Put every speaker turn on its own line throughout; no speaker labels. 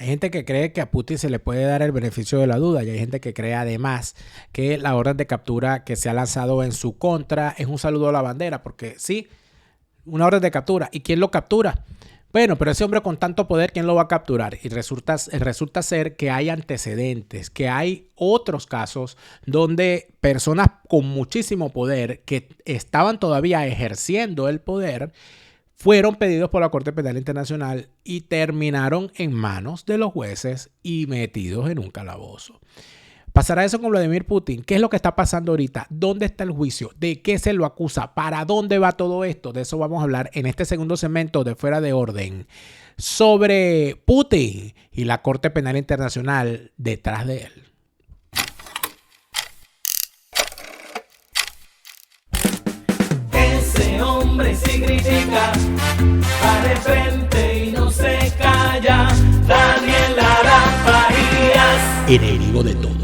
Hay gente que cree que a Putin se le puede dar el beneficio de la duda y hay gente que cree además que la orden de captura que se ha lanzado en su contra es un saludo a la bandera, porque sí, una orden de captura. ¿Y quién lo captura? Bueno, pero ese hombre con tanto poder, ¿quién lo va a capturar? Y resulta ser que hay antecedentes, que hay otros casos donde personas con muchísimo poder que estaban todavía ejerciendo el poder fueron pedidos por la Corte Penal Internacional y terminaron en manos de los jueces y metidos en un calabozo. ¿Pasará eso con Vladimir Putin? ¿Qué es lo que está pasando ahorita? ¿Dónde está el juicio? ¿De qué se lo acusa? ¿Para dónde va todo esto? De eso vamos a hablar en este segundo segmento de Fuera de Orden sobre Putin y la Corte Penal Internacional detrás de él.
Ese hombre sí critica, va de frente y no se calla. Daniel Lara Farías,
Enemigo de todos.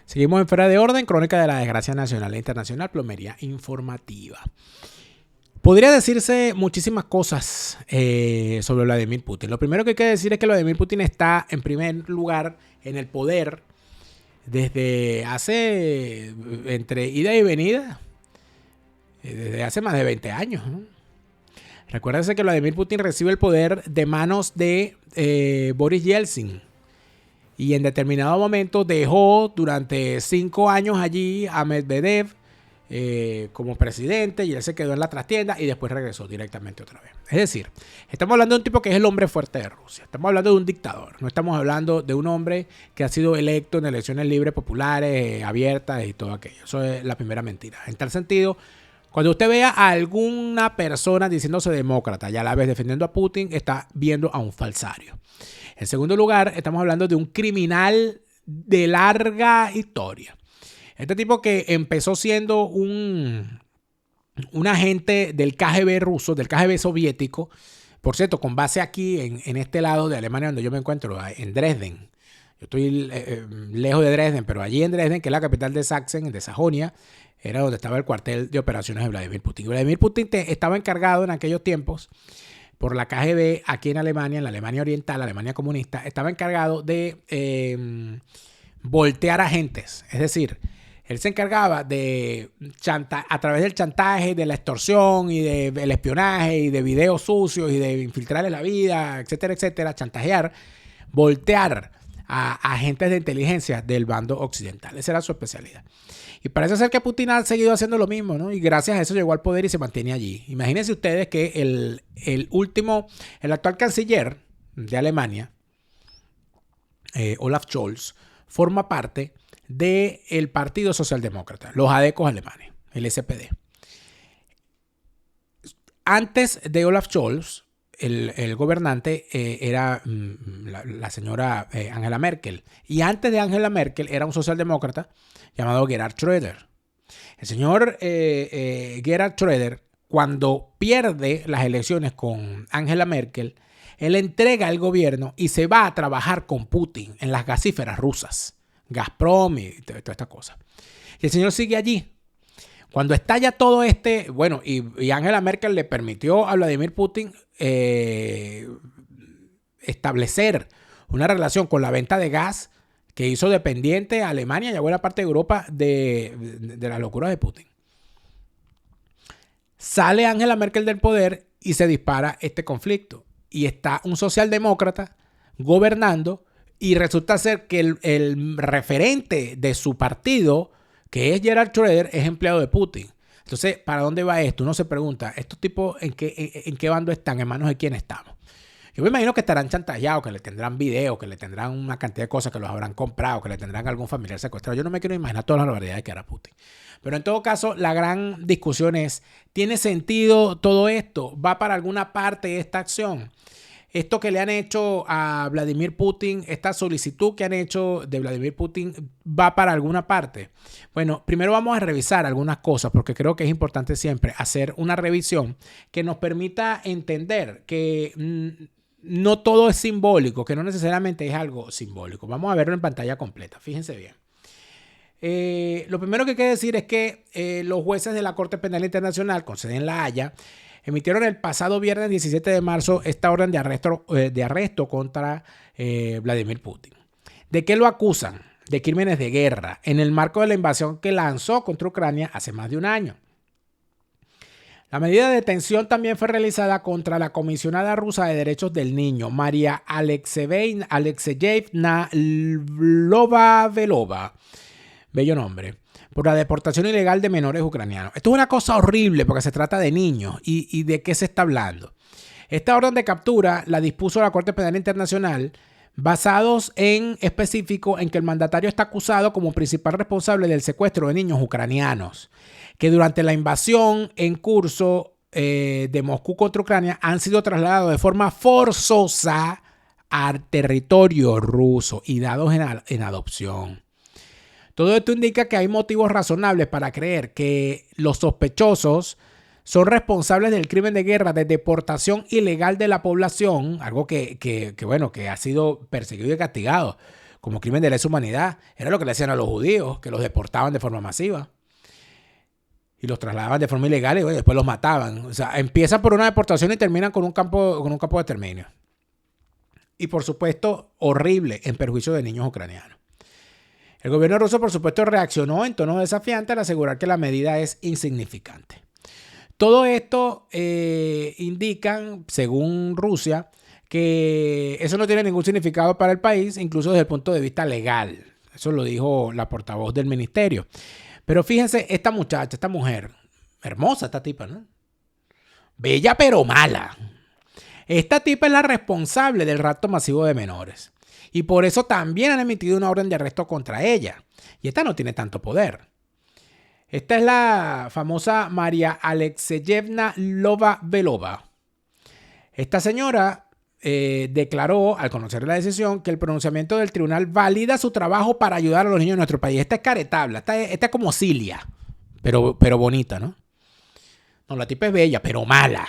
Seguimos en Fuera de Orden, crónica de la desgracia nacional e internacional, plomería informativa. Podría decirse muchísimas cosas sobre Vladimir Putin. Lo primero que hay que decir es que Vladimir Putin está en primer lugar en el poder desde hace, entre ida y venida, desde hace más de 20 años, ¿no? Recuérdense que Vladimir Putin recibe el poder de manos de Boris Yeltsin. Y en determinado momento dejó durante 5 años allí a Medvedev como presidente y él se quedó en la trastienda y después regresó directamente otra vez. Es decir, estamos hablando de un tipo que es el hombre fuerte de Rusia. Estamos hablando de un dictador. No estamos hablando de un hombre que ha sido electo en elecciones libres, populares, abiertas y todo aquello. Eso es la primera mentira. En tal sentido, cuando usted vea a alguna persona diciéndose demócrata y a la vez defendiendo a Putin, está viendo a un falsario. En segundo lugar, estamos hablando de un criminal de larga historia. Este tipo que empezó siendo un agente del KGB ruso, del KGB soviético, por cierto, con base aquí en este lado de Alemania donde yo me encuentro, en Dresden. Yo estoy lejos de Dresden, pero allí en Dresden, que es la capital de Sachsen, de Sajonia, era donde estaba el cuartel de operaciones de Vladimir Putin. Vladimir Putin estaba encargado en aquellos tiempos por la KGB aquí en Alemania, en la Alemania Oriental, la Alemania comunista, estaba encargado de voltear agentes. Es decir, él se encargaba de, a través del chantaje, de la extorsión y del espionaje y de videos sucios y de infiltrarle la vida, etcétera, etcétera, chantajear, voltear a agentes de inteligencia del bando occidental. Esa era su especialidad. Y parece ser que Putin ha seguido haciendo lo mismo, ¿no? Y gracias a eso llegó al poder y se mantiene allí. Imagínense ustedes que el actual canciller de Alemania, Olaf Scholz, forma parte del Partido Socialdemócrata, los adecos alemanes, el SPD. Antes de Olaf Scholz, el gobernante era la señora Angela Merkel. Y antes de Angela Merkel era un socialdemócrata llamado Gerhard Schröder. El señor Gerhard Schröder, cuando pierde las elecciones con Angela Merkel, él entrega el gobierno y se va a trabajar con Putin en las gasíferas rusas, Gazprom y toda esta cosa. Y el señor sigue allí. Cuando estalla todo bueno, y Angela Merkel le permitió a Vladimir Putin establecer una relación con la venta de gas que hizo dependiente a Alemania y a buena parte de Europa de las locuras de Putin. Sale Angela Merkel del poder y se dispara este conflicto. Y está un socialdemócrata gobernando y resulta ser que el referente de su partido, que es Gerhard Schröder, es empleado de Putin. Entonces, ¿para dónde va esto? Uno se pregunta, ¿estos tipos en qué bando están? ¿En manos de quién estamos? Yo me imagino que estarán chantajeados, que le tendrán videos, que le tendrán una cantidad de cosas que los habrán comprado, que le tendrán algún familiar secuestrado. Yo no me quiero imaginar todas las barbaridades que hará Putin. Pero en todo caso, la gran discusión es, ¿tiene sentido todo esto? ¿Va para alguna parte esta acción? Esto que le han hecho a Vladimir Putin, esta solicitud que han hecho de Vladimir Putin, ¿va para alguna parte? Bueno, primero vamos a revisar algunas cosas porque creo que es importante siempre hacer una revisión que nos permita entender que no todo es simbólico, que no necesariamente es algo simbólico. Vamos a verlo en pantalla completa, fíjense bien. Lo primero que hay que decir es que los jueces de la Corte Penal Internacional, con sede en La Haya, emitieron el pasado viernes 17 de marzo esta orden de arresto contra Vladimir Putin. ¿De qué lo acusan? De crímenes de guerra en el marco de la invasión que lanzó contra Ucrania hace más de un año. La medida de detención también fue realizada contra la comisionada rusa de derechos del niño, María Alexeyevna Lobavelova, bello nombre, por la deportación ilegal de menores ucranianos. Esto es una cosa horrible porque se trata de niños. ¿Y de qué se está hablando? Esta orden de captura la dispuso la Corte Penal Internacional basados en específico en que el mandatario está acusado como principal responsable del secuestro de niños ucranianos que durante la invasión en curso de Moscú contra Ucrania han sido trasladados de forma forzosa al territorio ruso y dados en adopción. Todo esto indica que hay motivos razonables para creer que los sospechosos son responsables del crimen de guerra de deportación ilegal de la población, algo que ha sido perseguido y castigado como crimen de lesa humanidad. Era lo que le hacían a los judíos, que los deportaban de forma masiva y los trasladaban de forma ilegal y después los mataban. O sea, empiezan por una deportación y terminan con un campo de exterminio. Y por supuesto, horrible en perjuicio de niños ucranianos. El gobierno ruso, por supuesto, reaccionó en tono desafiante al asegurar que la medida es insignificante. Todo esto indica, según Rusia, que eso no tiene ningún significado para el país, incluso desde el punto de vista legal. Eso lo dijo la portavoz del ministerio. Pero fíjense, esta mujer, hermosa esta tipa, ¿no? Bella pero mala. Esta tipa es la responsable del rapto masivo de menores. Y por eso también han emitido una orden de arresto contra ella. Y esta no tiene tanto poder. Esta es la famosa María Alexeyevna Lobavelova. Esta señora declaró, al conocer la decisión, que el pronunciamiento del tribunal valida su trabajo para ayudar a los niños de nuestro país. Esta es caretabla, esta es como Cilia, pero bonita, ¿no? No, la tipa es bella, pero mala.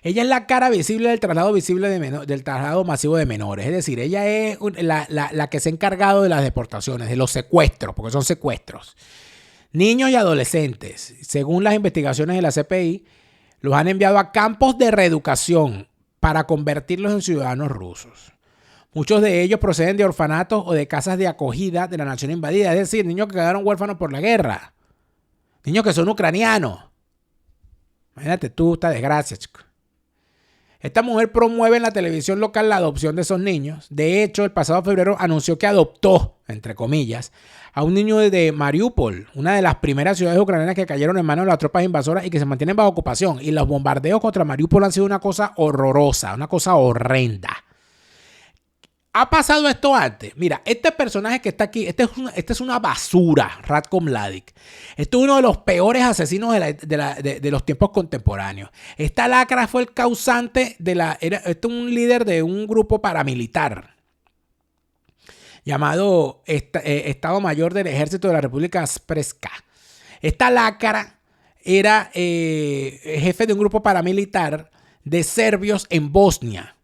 Ella es la cara visible del traslado del traslado masivo de menores. Es decir, ella es la que se ha encargado de las deportaciones, de los secuestros, porque son secuestros. Niños y adolescentes, según las investigaciones de la CPI, los han enviado a campos de reeducación para convertirlos en ciudadanos rusos. Muchos de ellos proceden de orfanatos o de casas de acogida de la nación invadida, es decir, niños que quedaron huérfanos por la guerra, niños que son ucranianos. Imagínate tú esta desgracia, chico. Esta mujer promueve en la televisión local la adopción de esos niños. De hecho, el pasado febrero anunció que adoptó, entre comillas, a un niño de Mariupol, una de las primeras ciudades ucranianas que cayeron en manos de las tropas invasoras y que se mantienen bajo ocupación. Y los bombardeos contra Mariupol han sido una cosa horrorosa, una cosa horrenda. ¿Ha pasado esto antes? Mira, este personaje que está aquí, este es una basura, Ratko Mladic. Este es uno de los peores asesinos de los tiempos contemporáneos. Esta lacra fue el causante este es un líder de un grupo paramilitar llamado Estado Mayor del Ejército de la República Srpska. Esta lacra era jefe de un grupo paramilitar de serbios en Bosnia.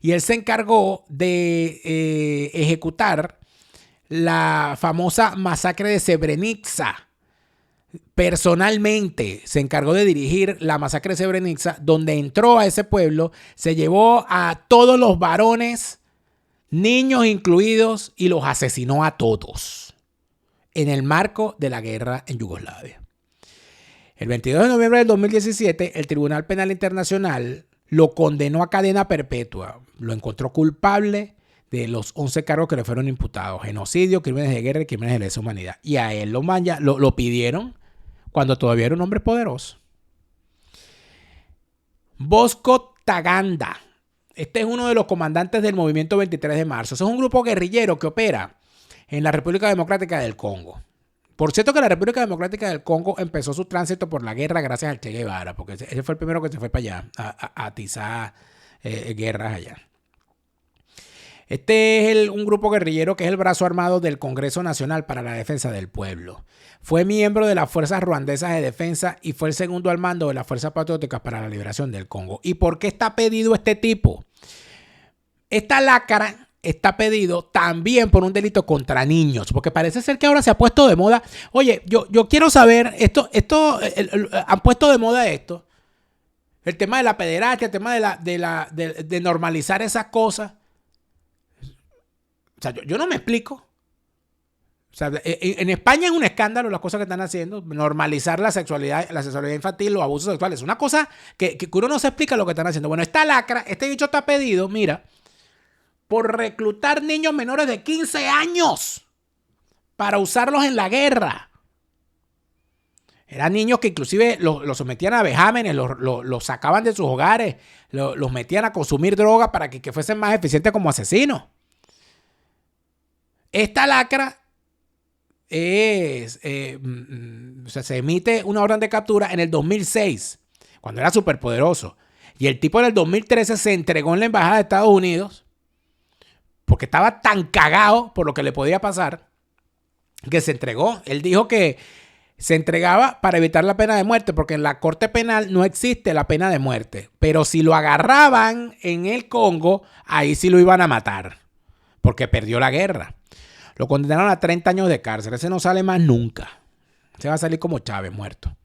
Y él se encargó de ejecutar la famosa masacre de Srebrenica. Personalmente se encargó de dirigir la masacre de Srebrenica, donde entró a ese pueblo, se llevó a todos los varones, niños incluidos, y los asesinó a todos en el marco de la guerra en Yugoslavia. El 22 de noviembre del 2017, el Tribunal Penal Internacional lo condenó a cadena perpetua. Lo encontró culpable de los 11 cargos que le fueron imputados: genocidio, crímenes de guerra y crímenes de lesa humanidad. Y a él lo pidieron cuando todavía era un hombre poderoso. Bosko Taganda. Este es uno de los comandantes del movimiento 23 de marzo. Es un grupo guerrillero que opera en la República Democrática del Congo. Por cierto que la República Democrática del Congo empezó su tránsito por la guerra gracias al Che Guevara, porque ese fue el primero que se fue para allá a atizar guerras allá. Este es un grupo guerrillero que es el brazo armado del Congreso Nacional para la Defensa del Pueblo. Fue miembro de las Fuerzas Ruandesas de Defensa y fue el segundo al mando de las Fuerzas Patrióticas para la Liberación del Congo. ¿Y por qué está pedido este tipo? Esta lacra está pedido también por un delito contra niños, porque parece ser que ahora se ha puesto de moda. Oye, yo quiero saber, han puesto de moda esto, El tema de la pederastia, el tema de normalizar esas cosas. O sea, yo no me explico. O sea, en España es un escándalo las cosas que están haciendo. Normalizar la sexualidad infantil, los abusos sexuales. Es una cosa que uno no se explica lo que están haciendo. Bueno, esta lacra, este bicho está pedido, mira, por reclutar niños menores de 15 años para usarlos en la guerra. Eran niños que inclusive los sometían a vejámenes, los sacaban de sus hogares, los metían a consumir droga para que fuesen más eficientes como asesinos. Esta lacra o sea, se emite una orden de captura en el 2006, cuando era superpoderoso. Y el tipo en el 2013 se entregó en la embajada de Estados Unidos porque estaba tan cagado por lo que le podía pasar que se entregó. Él dijo que se entregaba para evitar la pena de muerte, porque en la corte penal no existe la pena de muerte. Pero si lo agarraban en el Congo, ahí sí lo iban a matar, porque perdió la guerra. Lo condenaron a 30 años de cárcel. Ese no sale más nunca. Se va a salir como Chávez, muerto.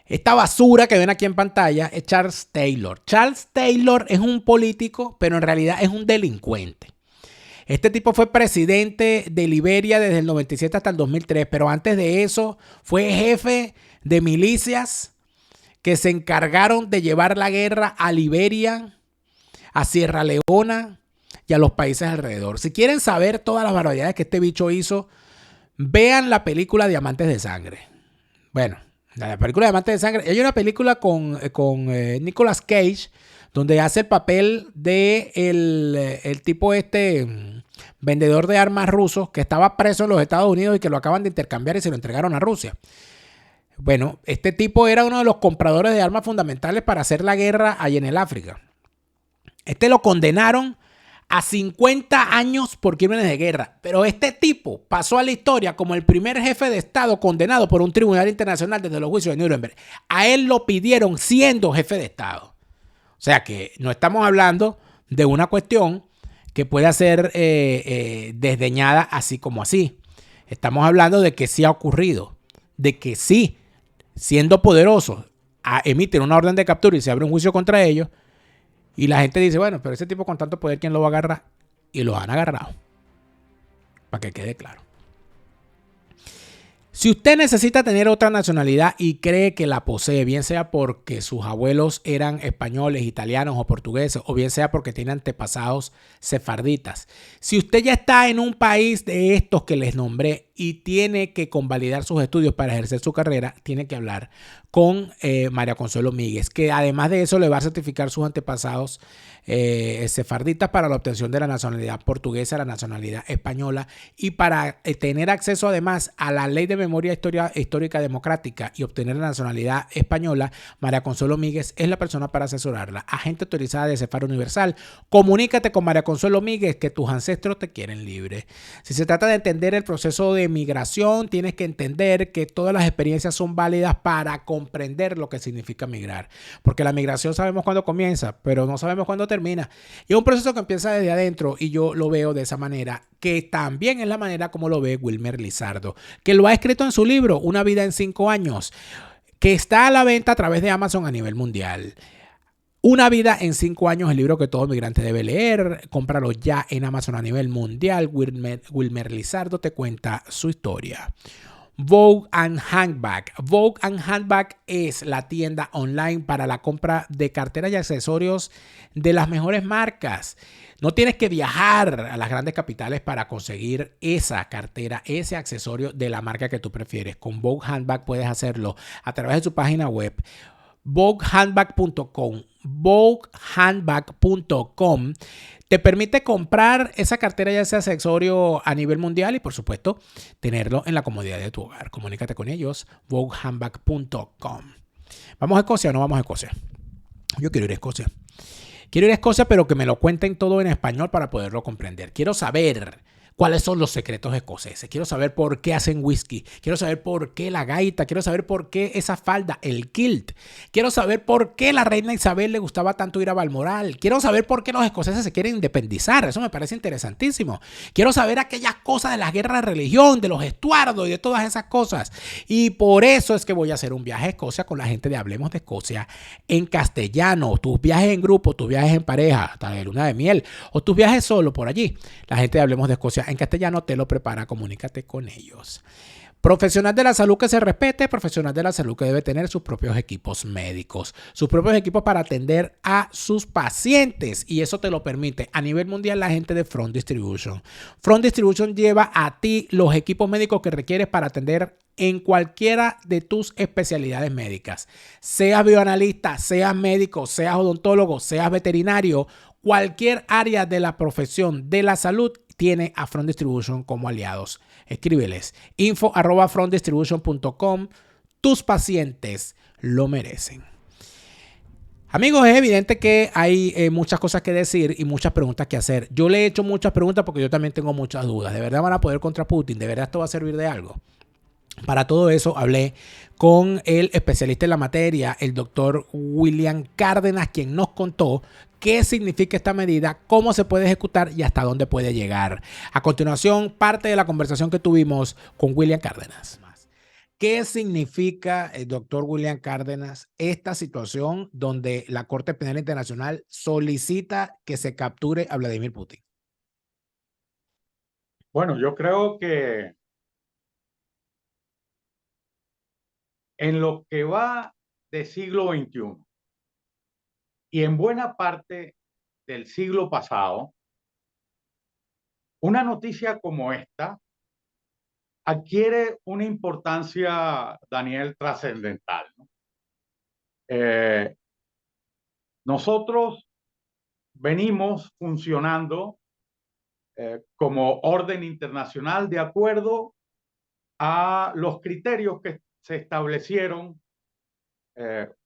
Esta basura que ven aquí en pantalla es Charles Taylor. Charles Taylor es un político, pero en realidad es un delincuente. Este tipo fue presidente de Liberia desde el 97 hasta el 2003, pero antes de eso fue jefe de milicias que se encargaron de llevar la guerra a Liberia, a Sierra Leona y a los países alrededor. Si quieren saber todas las barbaridades que este bicho hizo, vean la película Diamantes de Sangre. Bueno, la película Diamantes de Sangre. Hay una película con Nicolas Cage, donde hace el papel de el tipo vendedor de armas ruso que estaba preso en los Estados Unidos y que lo acaban de intercambiar y se lo entregaron a Rusia. Bueno, este tipo era uno de los compradores de armas fundamentales para hacer la guerra allá en el África. Lo condenaron a 50 años por crímenes de guerra. Pero este tipo pasó a la historia como el primer jefe de Estado condenado por un tribunal internacional desde los juicios de Nuremberg. A él lo pidieron siendo jefe de Estado. O sea que no estamos hablando de una cuestión que pueda ser desdeñada así como así. Estamos hablando de que sí ha ocurrido. De que sí, siendo poderosos, emiten una orden de captura y se abre un juicio contra ellos. Y la gente dice, bueno, pero ese tipo con tanto poder, ¿quién lo va a agarrar? Y lo han agarrado. Para que quede claro. Si usted necesita tener otra nacionalidad y cree que la posee, bien sea porque sus abuelos eran españoles, italianos o portugueses, o bien sea porque tiene antepasados sefarditas. Si usted ya está en un país de estos que les nombré y tiene que convalidar sus estudios para ejercer su carrera, tiene que hablar con María Consuelo Míguez, que además de eso le va a certificar sus antepasados sefarditas para la obtención de la nacionalidad portuguesa, la nacionalidad española, y para tener acceso además a la ley de memoria histórica democrática y obtener la nacionalidad española. María Consuelo Míguez es la persona para asesorarla. Agente autorizada de Cefar Universal. Comunícate con María Consuelo Míguez, que tus ancestros te quieren libre. Si se trata de entender el proceso de migración, tienes que entender que todas las experiencias son válidas para comprender lo que significa migrar. Porque la migración sabemos cuándo comienza, pero no sabemos cuándo termina. Y es un proceso que empieza desde adentro, y yo lo veo de esa manera, que también es la manera como lo ve Wilmer Lizardo, que lo ha escrito en su libro Una vida en 5 años, que está a la venta a través de Amazon a nivel mundial. Una vida en 5 años, el libro que todo migrante debe leer. Cómpralo ya en Amazon a nivel mundial. Wilmer Lizardo te cuenta su historia. Vogue and Handbag. Vogue and Handbag es la tienda online para la compra de carteras y accesorios de las mejores marcas. No tienes que viajar a las grandes capitales para conseguir esa cartera, ese accesorio de la marca que tú prefieres. Con Vogue Handbag puedes hacerlo a través de su página web, voguehandbag.com. voguehandbag.com te permite comprar esa cartera y ese accesorio a nivel mundial y, por supuesto, tenerlo en la comodidad de tu hogar. Comunícate con ellos, voguehandbag.com. ¿Vamos a Escocia o no vamos a Escocia? Yo quiero ir a Escocia. Quiero ir a Escocia, pero que me lo cuenten todo en español para poderlo comprender. Quiero saber cuáles son los secretos escoceses. Quiero saber por qué hacen whisky. Quiero saber por qué la gaita. Quiero saber por qué esa falda, el kilt. Quiero saber por qué la reina Isabel le gustaba tanto ir a Balmoral. Quiero saber por qué los escoceses se quieren independizar. Eso me parece interesantísimo. Quiero saber aquellas cosas de las guerras de religión, de los estuardos y de todas esas cosas. Y por eso es que voy a hacer un viaje a Escocia con la gente de Hablemos de Escocia en castellano. Tus viajes en grupo, tus viajes en pareja, hasta de luna de miel, o tus viajes solo por allí. La gente de Hablemos de Escocia en castellano te lo prepara, comunícate con ellos. Profesional de la salud que se respete, profesional de la salud que debe tener sus propios equipos médicos, sus propios equipos para atender a sus pacientes, y eso te lo permite a nivel mundial la gente de Front Distribution. Front Distribution lleva a ti los equipos médicos que requieres para atender en cualquiera de tus especialidades médicas. Seas bioanalista, seas médico, seas odontólogo, seas veterinario, cualquier área de la profesión de la salud tiene a Front Distribution como aliados. Escríbeles info@frontdistribution.com. Tus pacientes lo merecen. Amigos, es evidente que hay muchas cosas que decir y muchas preguntas que hacer. Yo le he hecho muchas preguntas porque yo también tengo muchas dudas. ¿De verdad van a poder contra Putin? ¿De verdad esto va a servir de algo? Para todo eso hablé con el especialista en la materia, el doctor William Cárdenas, quien nos contó qué significa esta medida, cómo se puede ejecutar y hasta dónde puede llegar. A continuación, parte de la conversación que tuvimos con William Cárdenas. ¿Qué significa, doctor William Cárdenas, esta situación donde la Corte Penal Internacional solicita que se capture a Vladimir Putin?
Bueno, yo creo que en lo que va del siglo XXI y en buena parte del siglo pasado, una noticia como esta adquiere una importancia, Daniel, trascendental, ¿no? Nosotros venimos funcionando como orden internacional de acuerdo a los criterios que se establecieron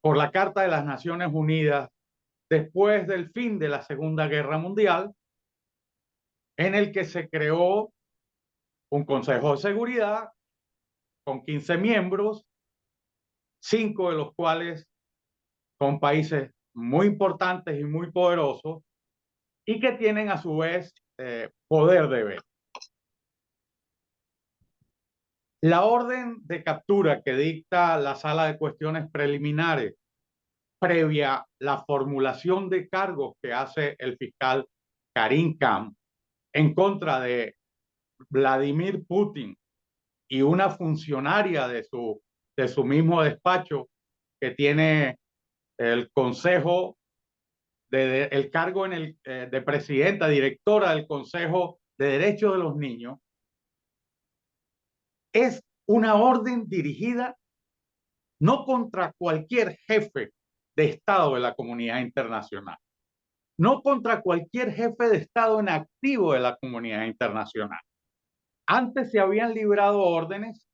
por la Carta de las Naciones Unidas después del fin de la Segunda Guerra Mundial, en el que se creó un Consejo de Seguridad con 15 miembros, 5 de los cuales son países muy importantes y muy poderosos y que tienen a su vez poder de veto. La orden de captura que dicta la Sala de Cuestiones Preliminares previa la formulación de cargos que hace el fiscal Karim Khan en contra de Vladimir Putin y una funcionaria de su mismo despacho que tiene el consejo, el cargo de presidenta, directora del Consejo de Derechos de los Niños, es una orden dirigida no contra cualquier jefe de Estado de la comunidad internacional, no contra cualquier jefe de Estado en activo de la comunidad internacional. Antes se habían librado órdenes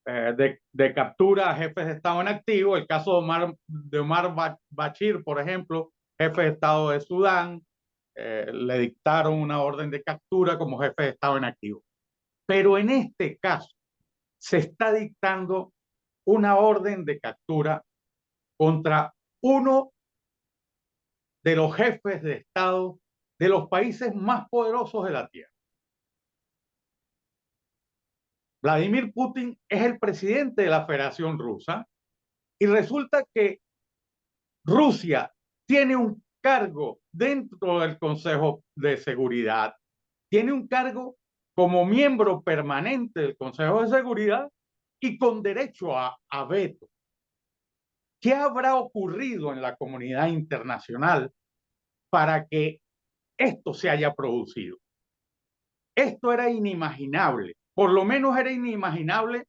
de captura a jefes de Estado en activo, el caso de Omar Bashir, por ejemplo, jefe de Estado de Sudán, le dictaron una orden de captura como jefe de Estado en activo. Pero en este caso se está dictando una orden de captura contra uno de los jefes de Estado de los países más poderosos de la Tierra. Vladimir Putin es el presidente de la Federación Rusa y resulta que Rusia tiene un cargo dentro del Consejo de Seguridad, tiene un cargo como miembro permanente del Consejo de Seguridad y con derecho a veto. ¿Qué habrá ocurrido en la comunidad internacional para que esto se haya producido? Esto era inimaginable, por lo menos era inimaginable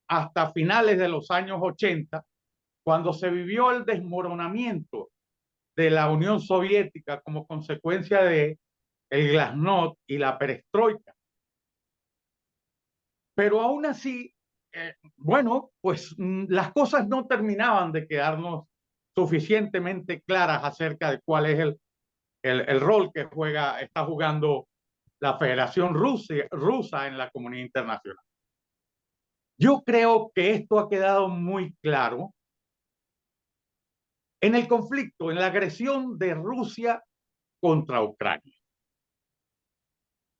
hasta finales de los años 80, cuando se vivió el desmoronamiento de la Unión Soviética como consecuencia de el glasnost y la perestroika. Pero aún así, bueno, pues las cosas no terminaban de quedarnos suficientemente claras acerca de cuál es el rol que está jugando la Federación Rusa en la comunidad internacional. Yo creo que esto ha quedado muy claro en el conflicto, en la agresión de Rusia contra Ucrania.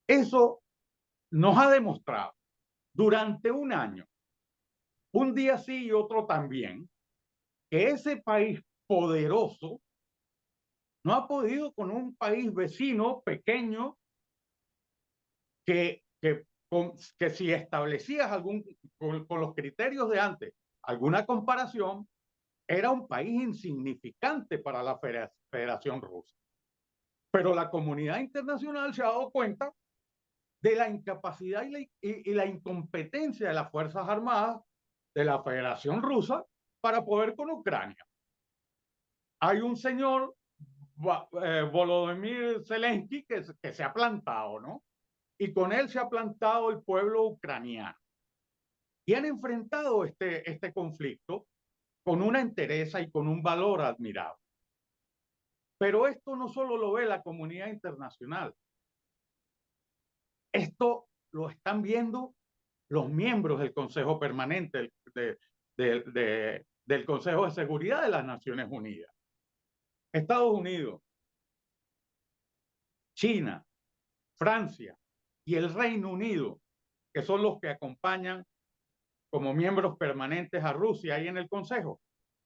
Eso nos ha demostrado durante un año, un día sí y otro también, que ese país poderoso no ha podido con un país vecino pequeño que si establecías con los criterios de antes alguna comparación, era un país insignificante para la Federación Rusa. Pero la comunidad internacional se ha dado cuenta de la incapacidad y la incompetencia de las Fuerzas Armadas de la Federación Rusa para poder con Ucrania. Hay un señor, Volodymyr Zelensky, que se ha plantado, ¿no? Y con él se ha plantado el pueblo ucraniano. Y han enfrentado este conflicto con una entereza y con un valor admirable. Pero esto no solo lo ve la comunidad internacional. Esto lo están viendo los miembros del Consejo Permanente del Consejo de Seguridad de las Naciones Unidas. Estados Unidos, China, Francia y el Reino Unido, que son los que acompañan como miembros permanentes a Rusia ahí en el Consejo,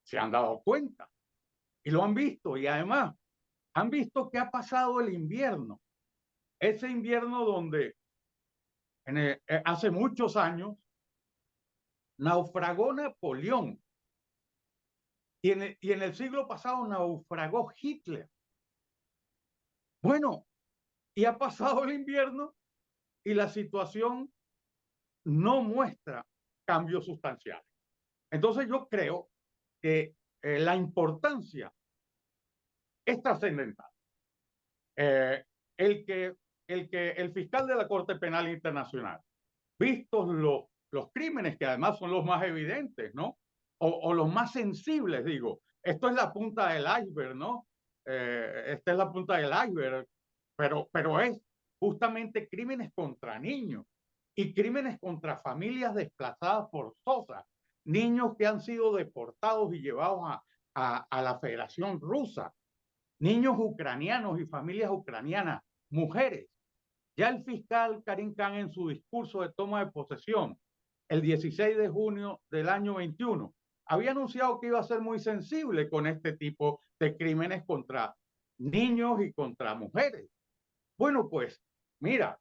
se han dado cuenta y lo han visto, y además han visto que ha pasado el invierno, ese invierno donde hace muchos años naufragó Napoleón y en el siglo pasado naufragó Hitler. Bueno, y ha pasado el invierno y la situación no muestra cambios sustanciales. Entonces yo creo que la importancia es trascendental. El fiscal de la Corte Penal Internacional, vistos los crímenes que además son los más evidentes, ¿no? O los más sensibles, digo. Esto es la punta del iceberg, ¿no? Esta es la punta del iceberg, pero es justamente crímenes contra niños y crímenes contra familias desplazadas forzosas, niños que han sido deportados y llevados a la Federación Rusa, niños ucranianos y familias ucranianas, mujeres. Ya el fiscal Karim Khan en su discurso de toma de posesión el 16 de junio del año 21 había anunciado que iba a ser muy sensible con este tipo de crímenes contra niños y contra mujeres. Bueno, pues mira,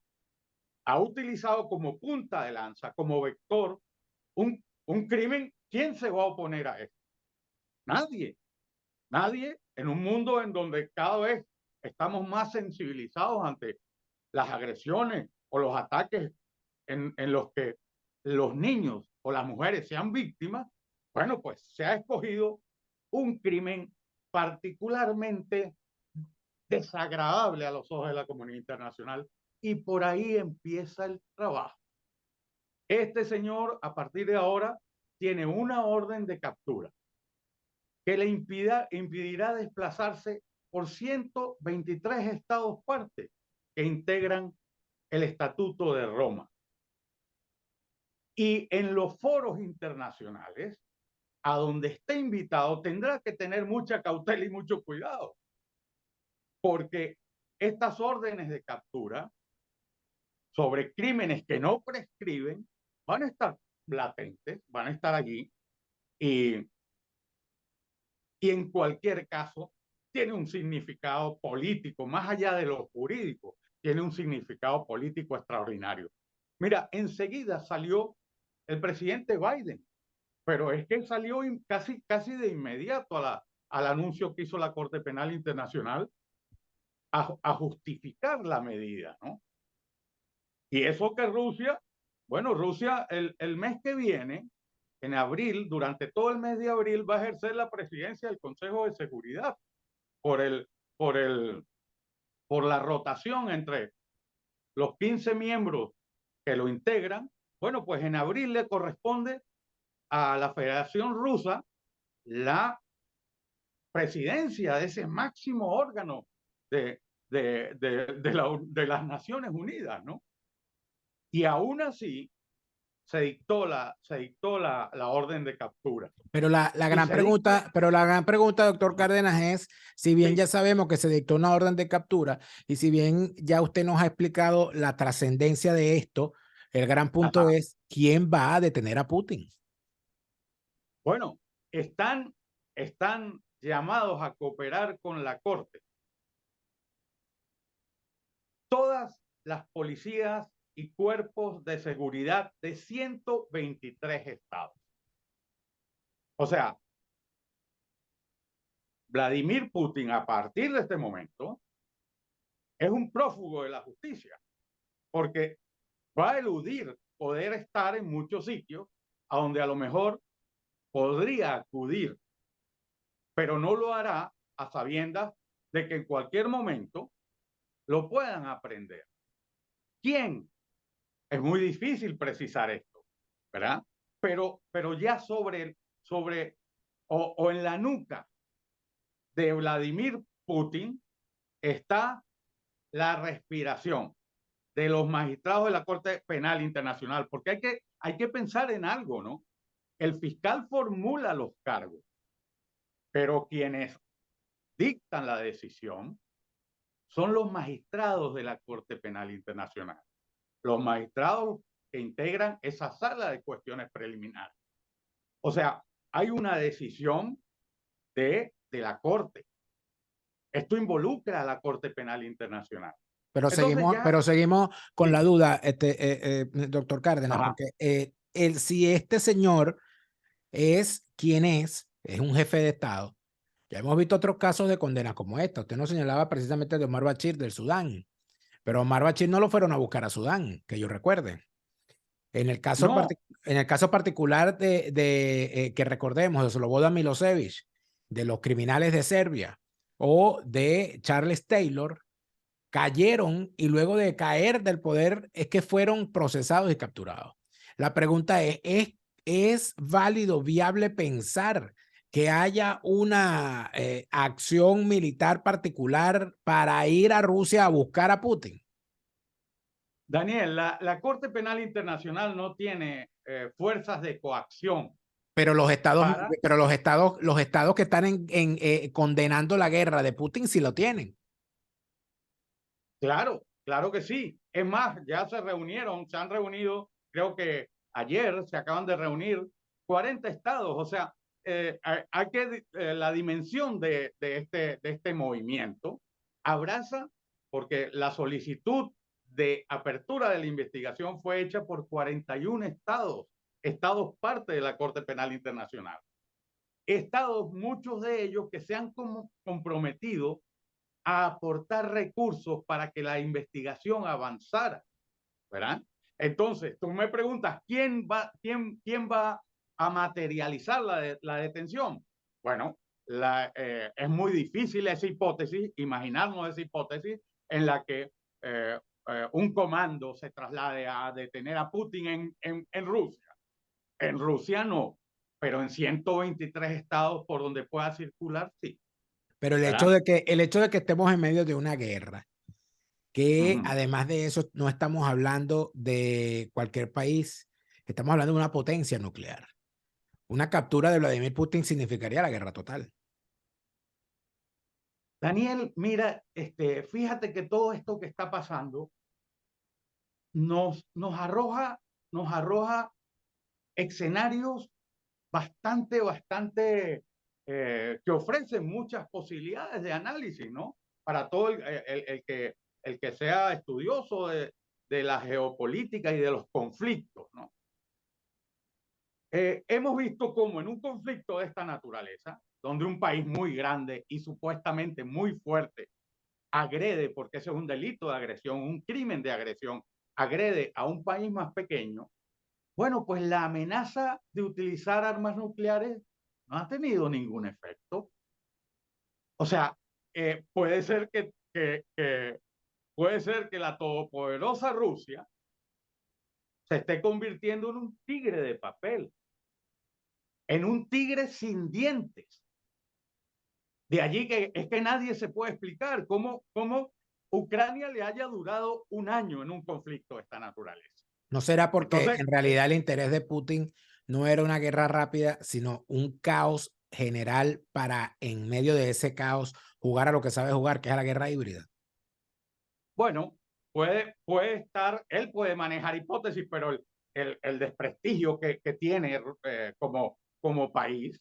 ha utilizado como punta de lanza, como vector, un crimen. ¿Quién se va a oponer a esto? Nadie. Nadie, en un mundo en donde cada vez estamos más sensibilizados ante las agresiones o los ataques en los que los niños o las mujeres sean víctimas. Bueno, pues se ha escogido un crimen particularmente desagradable a los ojos de la comunidad internacional, y por ahí empieza el trabajo. Este señor, a partir de ahora, tiene una orden de captura que le impedirá desplazarse por 123 estados partes que integran el Estatuto de Roma. Y en los foros internacionales, a donde esté invitado, tendrá que tener mucha cautela y mucho cuidado, porque estas órdenes de captura sobre crímenes que no prescriben van a estar latentes, van a estar allí, y en cualquier caso tiene un significado político, más allá de lo jurídico, tiene un significado político extraordinario. Mira, enseguida salió el presidente Biden, pero es que salió casi de inmediato al anuncio que hizo la Corte Penal Internacional a justificar la medida, ¿no? Y eso que Rusia, bueno, Rusia el mes que viene, en abril, durante todo el mes de abril, va a ejercer la presidencia del Consejo de Seguridad por la rotación entre los 15 miembros que lo integran. Bueno, pues en abril le corresponde a la Federación Rusa la presidencia de ese máximo órgano de de las Naciones Unidas, ¿no? Y aún así se dictó la orden de captura.
Pero la
Y
gran
se dictó,
pregunta, pero la gran pregunta, doctor Cárdenas, es, si bien
sí,
ya sabemos que se dictó una orden de captura y si bien ya usted nos ha explicado la trascendencia de esto, el gran punto
ajá.
es, ¿quién va a detener a Putin?
Bueno, están llamados a cooperar con la Corte todas las policías y cuerpos de seguridad de 123 estados. O sea, Vladimir Putin a partir de este momento es un prófugo de la justicia, porque va a eludir poder estar en muchos sitios a donde a lo mejor podría acudir, pero no lo hará a sabiendas de que en cualquier momento lo puedan aprender. ¿Quién? Es muy difícil precisar esto, ¿verdad? Pero ya o en la nuca de Vladimir Putin está la respiración de los magistrados de la Corte Penal Internacional, porque hay que pensar en algo, ¿no? El fiscal formula los cargos, pero quienes dictan la decisión son los magistrados de la Corte Penal Internacional, los magistrados que integran esa sala de cuestiones preliminares. O sea, hay una decisión de la Corte. Esto involucra a la Corte Penal Internacional. Entonces ya,
Pero seguimos con la
sí,
duda, doctor Cárdenas,
ajá,
porque si este señor es quien es un jefe de Estado. Ya hemos visto otros casos de condenas como esta. Usted nos señalaba precisamente de Omar Bashir del Sudán, pero Omar Bashir no lo fueron a buscar a Sudán, que yo recuerde. En el caso,
no,
en el caso particular que recordemos de Slobodan Milosevic, de los criminales de Serbia o de Charles Taylor, cayeron y luego de caer del poder es que fueron procesados y capturados. La pregunta ¿es válido, viable pensar que haya una acción militar particular para ir a Rusia a buscar a Putin?
Daniel, la Corte Penal Internacional no tiene fuerzas de coacción para,
Pero los estados que están condenando la guerra de Putin sí lo tienen.
claro, claro que sí. Es más, ya se han reunido, creo que ayer se acaban de reunir 40 estados. O sea, la dimensión de este movimiento abraza, porque la solicitud de apertura de la investigación fue hecha por 41 estados, estados parte de la Corte Penal Internacional. Estados, muchos de ellos que se han comprometido a aportar recursos para que la investigación avanzara, ¿verdad? Entonces, tú me preguntas, quién va a materializar la detención? Bueno, es muy difícil esa hipótesis, imaginarnos esa hipótesis en la que un comando se traslade a detener a Putin en Rusia. En Rusia no, pero en 123 estados por donde pueda circular, sí,
Pero
¿verdad?
el hecho de que estemos en medio de una guerra,
Uh
que
-huh.
además de eso no estamos hablando de cualquier país, estamos hablando de una potencia nuclear. Una captura de Vladimir Putin significaría la guerra total.
Daniel, mira, fíjate que todo esto que está pasando nos arroja escenarios bastante que ofrecen muchas posibilidades de análisis, ¿no? Para todo el que sea estudioso de la geopolítica y de los conflictos, ¿no? Hemos visto cómo en un conflicto de esta naturaleza, donde un país muy grande y supuestamente muy fuerte agrede, porque ese es un delito de agresión, un crimen de agresión, agrede a un país más pequeño, bueno, pues la amenaza de utilizar armas nucleares no ha tenido ningún efecto. O sea, puede ser que la todopoderosa Rusia se esté convirtiendo en un tigre de papel, en un tigre sin dientes. De allí que es que nadie se puede explicar cómo Ucrania le haya durado un año en un conflicto de esta naturaleza.
¿No será porque
Entonces,
en realidad el interés de Putin no era una guerra rápida, sino un caos general para, en medio de ese caos, jugar a lo que sabe jugar, que es a la guerra híbrida?
bueno, puede estar, él puede manejar hipótesis, pero el desprestigio que tiene como país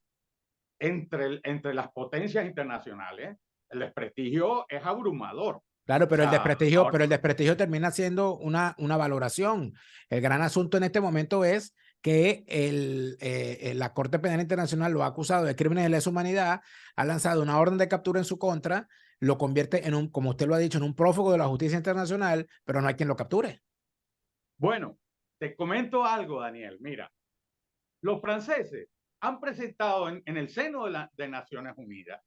entre las potencias internacionales, el desprestigio es abrumador.
Claro,
O sea, ahora,
pero el desprestigio termina siendo una valoración. El gran asunto en este momento es que la Corte Penal Internacional lo ha acusado de crímenes de lesa humanidad, ha lanzado una orden de captura en su contra, lo convierte en como usted lo ha dicho, en un prófugo de la justicia internacional, pero no hay quien lo capture.
bueno, te comento algo, Daniel. Mira, los franceses han presentado en el seno de Naciones Unidas,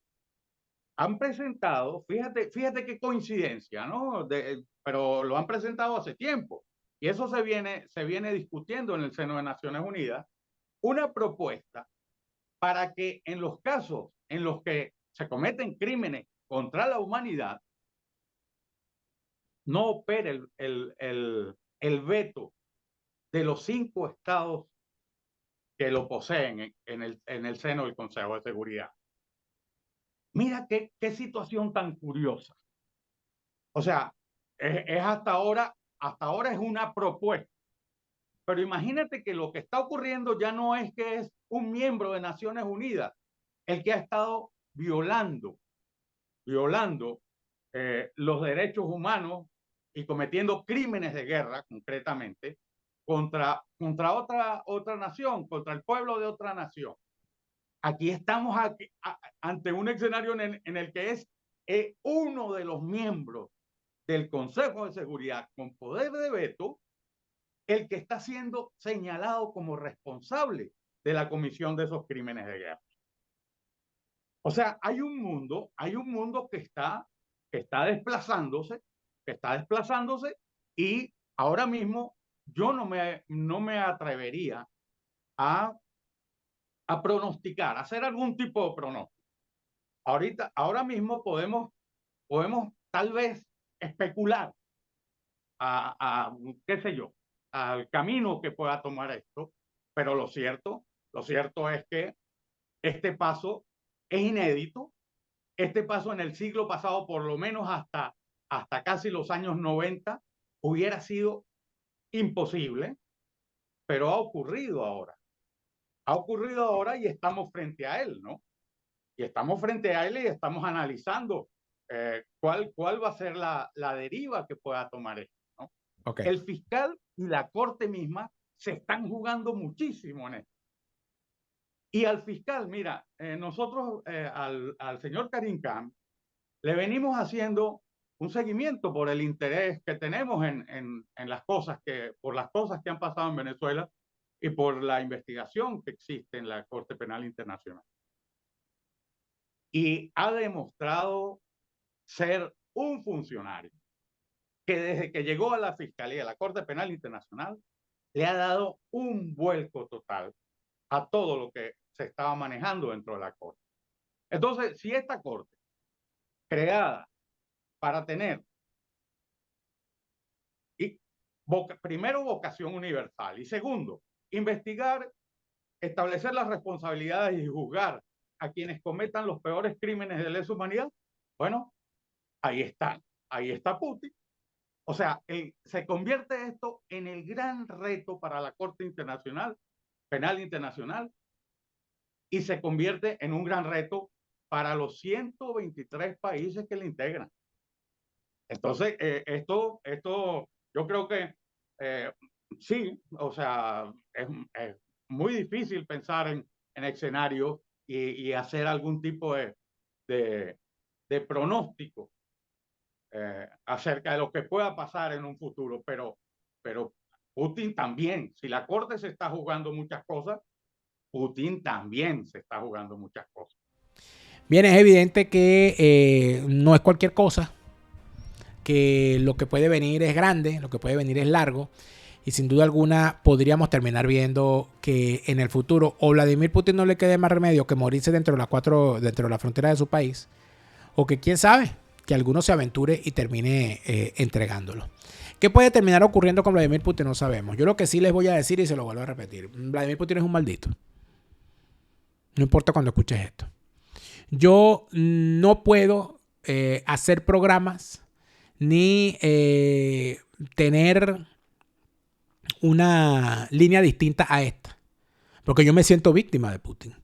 han presentado, fíjate qué coincidencia, ¿no? Pero lo han presentado hace tiempo. Y eso se viene discutiendo en el seno de Naciones Unidas, una propuesta para que en los casos en los que se cometen crímenes contra la humanidad, no opere el veto de los 5 estados que lo poseen en el seno del Consejo de Seguridad. Mira qué situación tan curiosa. O sea, es hasta ahora es una propuesta. Pero imagínate que lo que está ocurriendo ya no es que es un miembro de Naciones Unidas el que ha estado violando los derechos humanos y cometiendo crímenes de guerra, concretamente, contra otra nación, contra el pueblo de otra nación. Aquí estamos ante un escenario en el que es uno de los miembros del Consejo de Seguridad con poder de veto el que está siendo señalado como responsable de la comisión de esos crímenes de guerra. O sea, hay un mundo que está desplazándose, y ahora mismo yo no me atrevería a pronosticar, a hacer algún tipo de pronóstico. Ahora mismo podemos tal vez especular qué sé yo, al camino que pueda tomar esto, pero lo cierto es que este paso es inédito. Este paso en el siglo pasado, por lo menos hasta casi los años 90, hubiera sido imposible, pero ha ocurrido ahora. Ha ocurrido ahora y estamos frente a él, ¿no? Y estamos frente a él y estamos analizando cuál va a ser la deriva que pueda tomar esto, ¿no?
Okay.
El fiscal y la corte misma se están jugando muchísimo en esto. Y al fiscal, mira, nosotros al señor Karim Khan le venimos haciendo un seguimiento por el interés que tenemos en por las cosas que han pasado en Venezuela y por la investigación que existe en la Corte Penal Internacional. Y ha demostrado ser un funcionario que desde que llegó a la Fiscalía, a la Corte Penal Internacional, le ha dado un vuelco total a todo lo que se estaba manejando dentro de la Corte. Entonces, si esta Corte, creada para tener, primero, vocación universal, y segundo, investigar, establecer las responsabilidades y juzgar a quienes cometan los peores crímenes de lesa humanidad, bueno, ahí está Putin. O sea, se convierte esto en el gran reto para la Corte Penal Internacional, y se convierte en un gran reto para los 123 países que le integran. Entonces, esto yo creo que sí, o sea, es muy difícil pensar en escenarios y hacer algún tipo de pronóstico acerca de lo que pueda pasar en un futuro, pero Putin también, si la Corte se está jugando muchas cosas, Putin también se está jugando muchas cosas.
Bien, es evidente que no es cualquier cosa, que lo que puede venir es grande, lo que puede venir es largo, y sin duda alguna podríamos terminar viendo que en el futuro o Vladimir Putin no le quede más remedio que morirse dentro de la frontera de su país, o que quién sabe, que alguno se aventure y termine entregándolo. ¿Qué puede terminar ocurriendo con Vladimir Putin? No sabemos. Yo lo que sí les voy a decir y se lo vuelvo a repetir. Vladimir Putin es un maldito. No importa cuando escuches esto. Yo no puedo hacer programas ni tener una línea distinta a esta. Porque yo me siento víctima de Putin.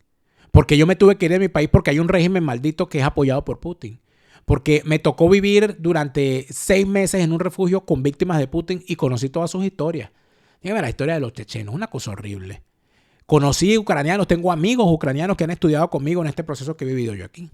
Porque yo me tuve que ir de mi país porque hay un régimen maldito que es apoyado por Putin. Porque me tocó vivir durante 6 meses en un refugio con víctimas de Putin y conocí todas sus historias. Dígame la historia de los chechenos, una cosa horrible. Conocí ucranianos, tengo amigos ucranianos que han estudiado conmigo en este proceso que he vivido yo aquí.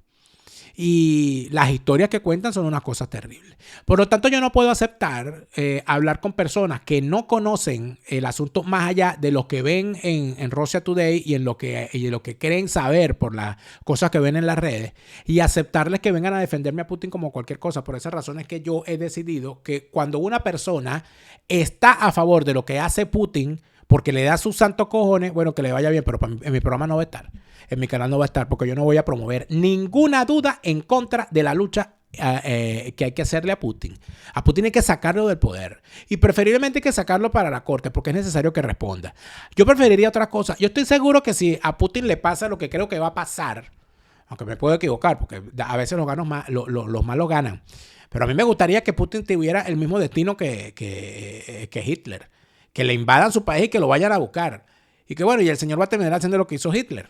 Y las historias que cuentan son unas cosas terribles. Por lo tanto, yo no puedo aceptar hablar con personas que no conocen el asunto más allá de lo que ven en Russia Today y en lo que creen saber por las cosas que ven en las redes y aceptarles que vengan a defenderme a Putin como cualquier cosa. Por esa razón es que yo he decidido que cuando una persona está a favor de lo que hace Putin porque le da sus santos cojones, bueno, que le vaya bien, pero en mi programa no va a estar. En mi canal no va a estar porque yo no voy a promover ninguna duda en contra de la lucha que hay que hacerle a Putin. A Putin hay que sacarlo del poder y preferiblemente hay que sacarlo para la corte porque es necesario que responda. Yo preferiría otra cosa. Yo estoy seguro que si a Putin le pasa lo que creo que va a pasar, aunque me puedo equivocar porque a veces los malos ganan, pero a mí me gustaría que Putin tuviera el mismo destino que Hitler, que le invadan su país y que lo vayan a buscar. Y que bueno, y el señor va a terminar haciendo lo que hizo Hitler,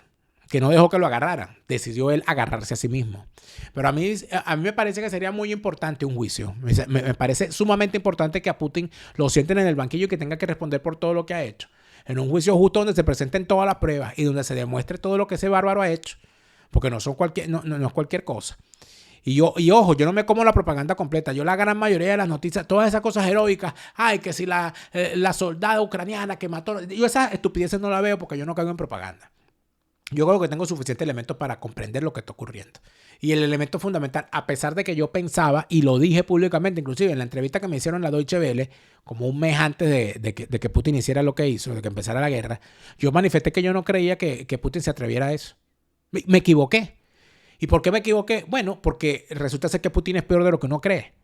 que no dejó que lo agarraran. Decidió él agarrarse a sí mismo. Pero a mí me parece que sería muy importante un juicio. Me parece sumamente importante que a Putin lo sienten en el banquillo y que tenga que responder por todo lo que ha hecho. En un juicio justo donde se presenten todas las pruebas y donde se demuestre todo lo que ese bárbaro ha hecho. Porque no es cualquier cosa. Y ojo, yo no me como la propaganda completa. Yo la gran mayoría de las noticias, todas esas cosas heroicas, ay, que si la soldada ucraniana que mató, yo esas estupideces no la veo porque yo no caigo en propaganda. Yo creo que tengo suficientes elementos para comprender lo que está ocurriendo. Y el elemento fundamental, a pesar de que yo pensaba, y lo dije públicamente, inclusive en la entrevista que me hicieron en la Deutsche Welle, como un mes antes de que Putin hiciera lo que hizo, de que empezara la guerra, yo manifesté que yo no creía que Putin se atreviera a eso. Me equivoqué. ¿Y por qué me equivoqué? Bueno, porque resulta ser que Putin es peor de lo que uno cree.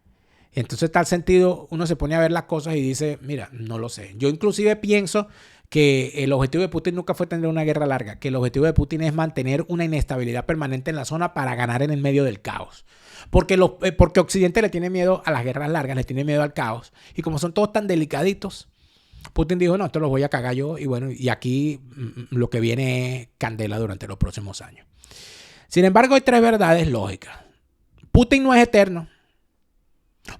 Y entonces, en tal sentido, uno se pone a ver las cosas y dice, mira, no lo sé. Yo inclusive pienso que el objetivo de Putin nunca fue tener una guerra larga, que el objetivo de Putin es mantener una inestabilidad permanente en la zona para ganar en el medio del caos. Porque Occidente le tiene miedo a las guerras largas, le tiene miedo al caos. Y como son todos tan delicaditos, Putin dijo, no, esto lo voy a cagar yo. Y bueno, y aquí lo que viene es candela durante los próximos años. Sin embargo, hay 3 verdades lógicas. Putin no es eterno.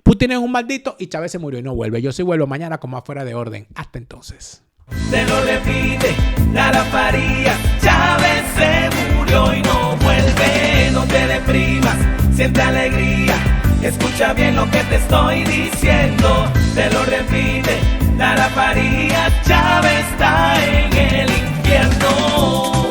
Putin es un maldito y Chávez se murió y no vuelve. Yo sí vuelvo mañana como afuera de orden. Hasta entonces.
Te lo repite, Lara Farías, Chávez se murió y no vuelve. No te deprimas, siente alegría, escucha bien lo que te estoy diciendo. Te lo repite, Lara Farías, Chávez está en el infierno.